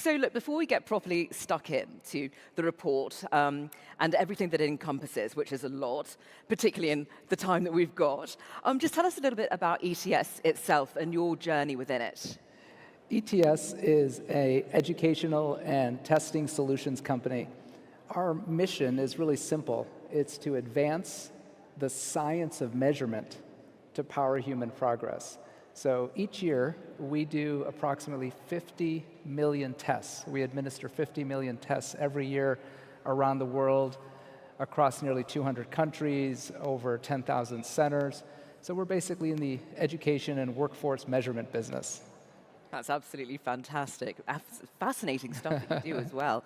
So look, before we get properly stuck into the report and everything that it encompasses, which is a lot, particularly in the time that we've got, just tell us a little bit about ETS itself and your journey within it. ETS is an educational and testing solutions company. Our mission is really simple. It's to advance the science of measurement to power human progress. So each year, we do approximately 50 million tests. We administer 50 million tests every year around the world, across nearly 200 countries, over 10,000 centers. So we're basically in the education and workforce measurement business. That's absolutely fantastic. Fascinating stuff that you do as well.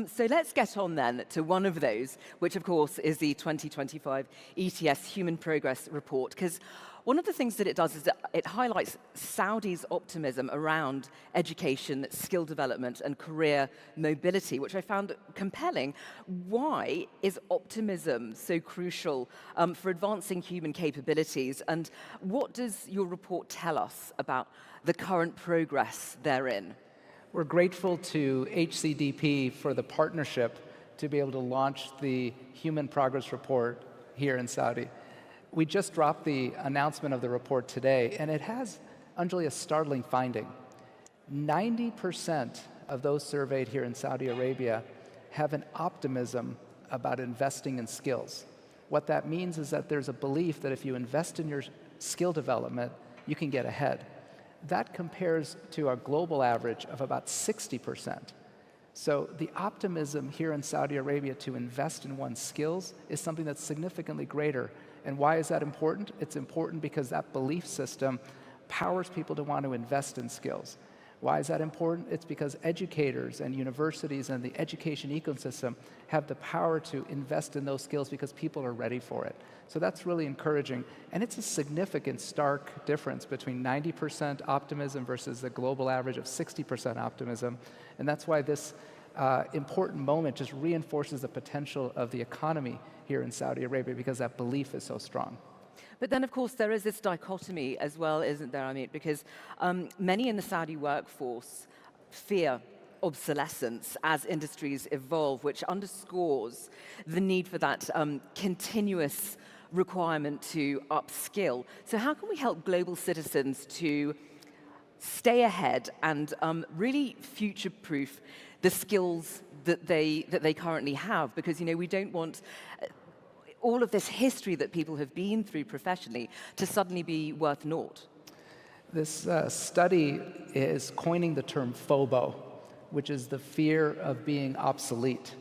So let's get on then to one of those, which of course is the 2025 ETS Human Progress Report, because one of the things that it does is that it highlights Saudi's optimism around education, skill development, and career mobility, which I found compelling. Why is optimism so crucial for advancing human capabilities, and what does your report tell us about the current progress therein? We're grateful to HCDP for the partnership to be able to launch the Human Progress Report here in Saudi. We just dropped the announcement of the report today, and it has, Anjali, a startling finding. 90% of those surveyed here in Saudi Arabia have an optimism about investing in skills. What that means is that there's a belief that if you invest in your skill development, you can get ahead. That compares to a global average of about 60%. So the optimism here in Saudi Arabia to invest in one's skills is something that's significantly greater. And why is that important? It's important because that belief system powers people to want to invest in skills. Why is that important? It's because educators and universities and the education ecosystem have the power to invest in those skills because people are ready for it. So that's really encouraging. And it's a significant, stark difference between 90% optimism versus the global average of 60% optimism. And that's why this important moment just reinforces the potential of the economy here in Saudi Arabia, because that belief is so strong. But then, of course, there is this dichotomy as well, isn't there, Amit? Because many in the Saudi workforce fear obsolescence as industries evolve, which underscores the need for that continuous requirement to upskill. So how can we help global citizens to stay ahead and really future-proof the skills that they currently have? Because, you know, we don't want all of this history that people have been through professionally to suddenly be worth naught. This study is coining the term FOBO, which is the fear of being obsolete.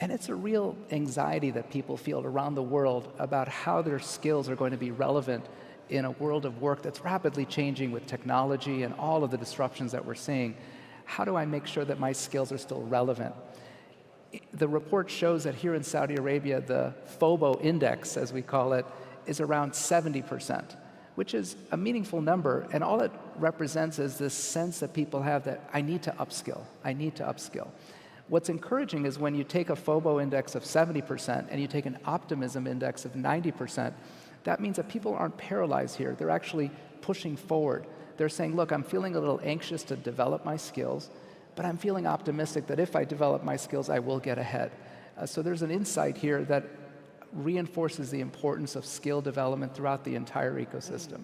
And it's a real anxiety that people feel around the world about how their skills are going to be relevant in a world of work that's rapidly changing with technology and all of the disruptions that we're seeing. How do I make sure that my skills are still relevant? The report shows that here in Saudi Arabia, the FOBO index, as we call it, is around 70%, which is a meaningful number. And all it represents is this sense that people have that I need to upskill, I need to upskill. What's encouraging is when you take a FOBO index of 70% and you take an optimism index of 90%, that means that people aren't paralyzed here. They're actually pushing forward. They're saying, look, I'm feeling a little anxious to develop my skills, but I'm feeling optimistic that if I develop my skills, I will get ahead. So there's an insight here that reinforces the importance of skill development throughout the entire ecosystem.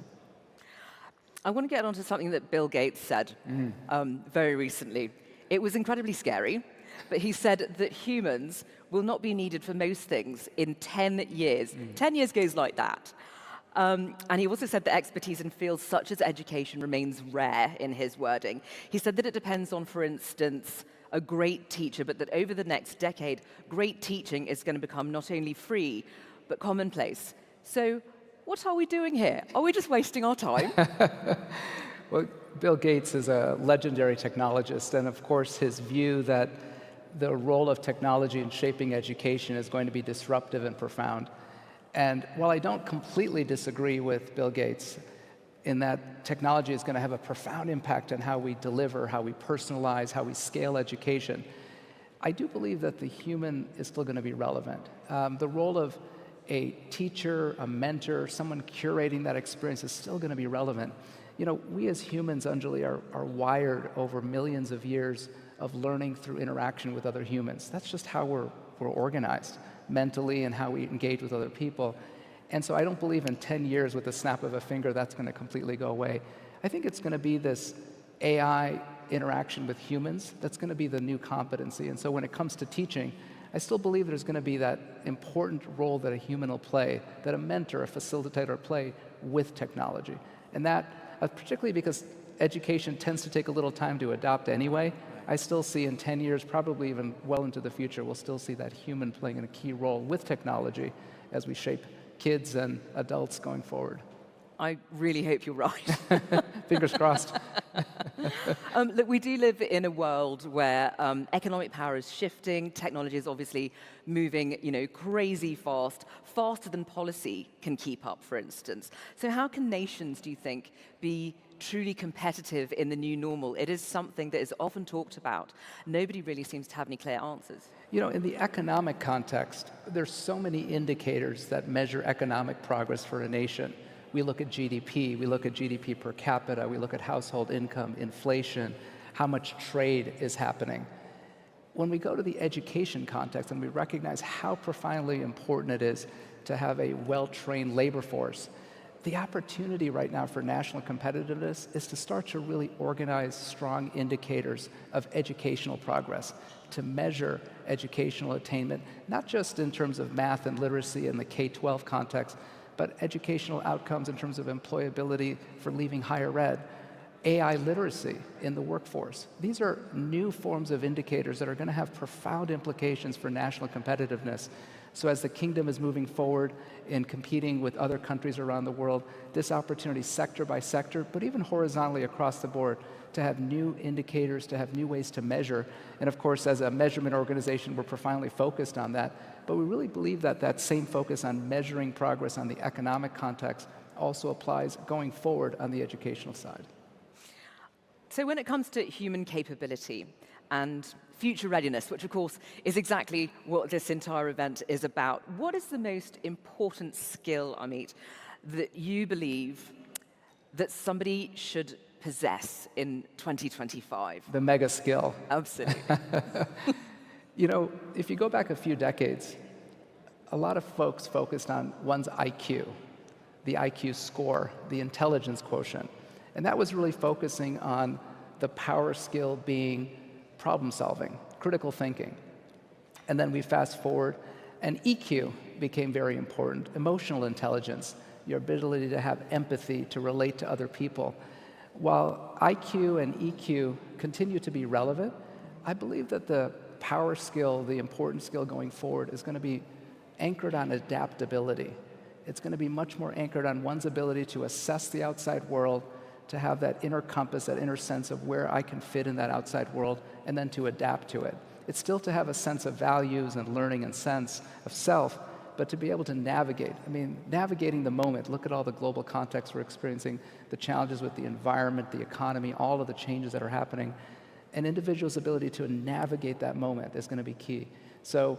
I want to get onto something that Bill Gates said very recently. It was incredibly scary, but he said that humans will not be needed for most things in 10 years. 10 years goes like that. And he also said that expertise in fields such as education remains rare in his wording. He said that it depends on, for instance, a great teacher, but that over the next decade, great teaching is going to become not only free, but commonplace. So what are we doing here? Are we just wasting our time? Well, Bill Gates is a legendary technologist, and of course his view that the role of technology in shaping education is going to be disruptive and profound. And while I don't completely disagree with Bill Gates in that technology is going to have a profound impact on how we deliver, how we personalize, how we scale education, I do believe that the human is still going to be relevant. The role of a teacher, a mentor, someone curating that experience is still going to be relevant. You know, we as humans, Anjali, are wired over millions of years of learning through interaction with other humans. That's just how we're organized mentally and how we engage with other people. And so I don't believe in 10 years with the snap of a finger that's going to completely go away. I think it's going to be this AI interaction with humans that's going to be the new competency. And so when it comes to teaching, I still believe there's going to be that important role that a human will play, that a mentor, a facilitator play with technology. And that, particularly because education tends to take a little time to adopt anyway, I still see in 10 years, probably even well into the future, we'll still see that human playing a key role with technology as we shape kids and adults going forward. I really hope you're right. Fingers crossed. Look, we do live in a world where economic power is shifting, technology is obviously moving, crazy fast, faster than policy can keep up, for instance. So how can nations, do you think, be truly competitive in the new normal? It is something that is often talked about. Nobody really seems to have any clear answers. In the economic context, there's so many indicators that measure economic progress for a nation. We look at GDP, we look at GDP per capita, we look at household income, inflation, how much trade is happening. When we go to the education context and we recognize how profoundly important it is to have a well-trained labor force, the opportunity right now for national competitiveness is to start to really organize strong indicators of educational progress, to measure educational attainment, not just in terms of math and literacy in the K-12 context, but educational outcomes in terms of employability for leaving higher ed, AI literacy in the workforce. These are new forms of indicators that are going to have profound implications for national competitiveness. So as the kingdom is moving forward in competing with other countries around the world, this opportunity sector by sector, but even horizontally across the board, to have new indicators, to have new ways to measure. And of course, as a measurement organization, we're profoundly focused on that. But we really believe that that same focus on measuring progress on the economic context also applies going forward on the educational side. So when it comes to human capability and future readiness, which of course is exactly what this entire event is about, what is the most important skill, Amit, that you believe that somebody should possess in 2025? The mega skill. Absolutely. If you go back a few decades, a lot of folks focused on one's IQ, the IQ score, the intelligence quotient. And that was really focusing on the power skill being problem solving, critical thinking. And then we fast forward, and EQ became very important, emotional intelligence, your ability to have empathy, to relate to other people. While IQ and EQ continue to be relevant, I believe that the power skill, the important skill going forward, is going to be anchored on adaptability. It's going to be much more anchored on one's ability to assess the outside world, to have that inner compass, that inner sense of where I can fit in that outside world, and then to adapt to it. It's still to have a sense of values and learning and sense of self, but to be able to navigate. Navigating the moment. Look at all the global context we're experiencing, the challenges with the environment, the economy, all of the changes that are happening. An individual's ability to navigate that moment is going to be key. So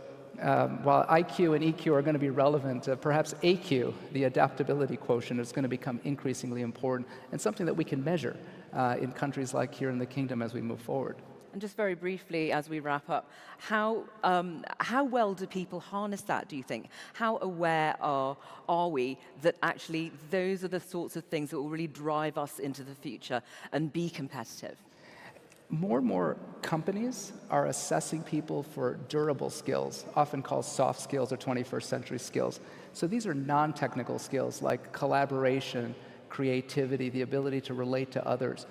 while IQ and EQ are going to be relevant, perhaps AQ, the adaptability quotient, is going to become increasingly important and something that we can measure in countries like here in the kingdom as we move forward. And just very briefly, as we wrap up, how well do people harness that, do you think? How aware are we that actually those are the sorts of things that will really drive us into the future and be competitive? More and more companies are assessing people for durable skills, often called soft skills or 21st century skills. So these are non-technical skills like collaboration, creativity, the ability to relate to others.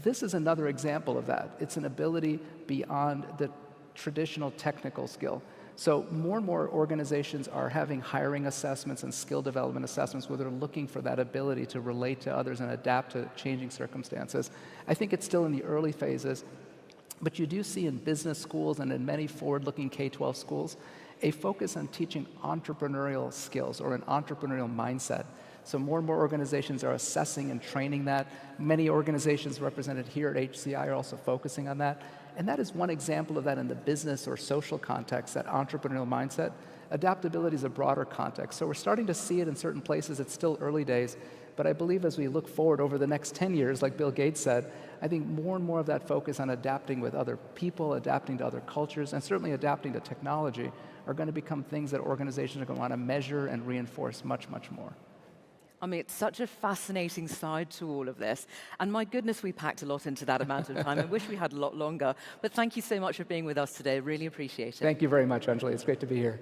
This is another example of that. It's an ability beyond the traditional technical skill. So more and more organizations are having hiring assessments and skill development assessments where they're looking for that ability to relate to others and adapt to changing circumstances. I think it's still in the early phases, but you do see in business schools and in many forward-looking K-12 schools a focus on teaching entrepreneurial skills or an entrepreneurial mindset. So more and more organizations are assessing and training that. Many organizations represented here at HCI are also focusing on that. And that is one example of that in the business or social context, that entrepreneurial mindset. Adaptability is a broader context. So we're starting to see it in certain places. It's still early days, But I believe as we look forward over the next 10 years, like Bill Gates said, I think more and more of that focus on adapting with other people, adapting to other cultures, and certainly adapting to technology are going to become things that organizations are going to want to measure and reinforce much, much more. I mean, it's such a fascinating side to all of this. And my goodness, we packed a lot into that amount of time. I wish we had a lot longer. But thank you so much for being with us today. Really appreciate it. Thank you very much, Anjali. It's great to be here.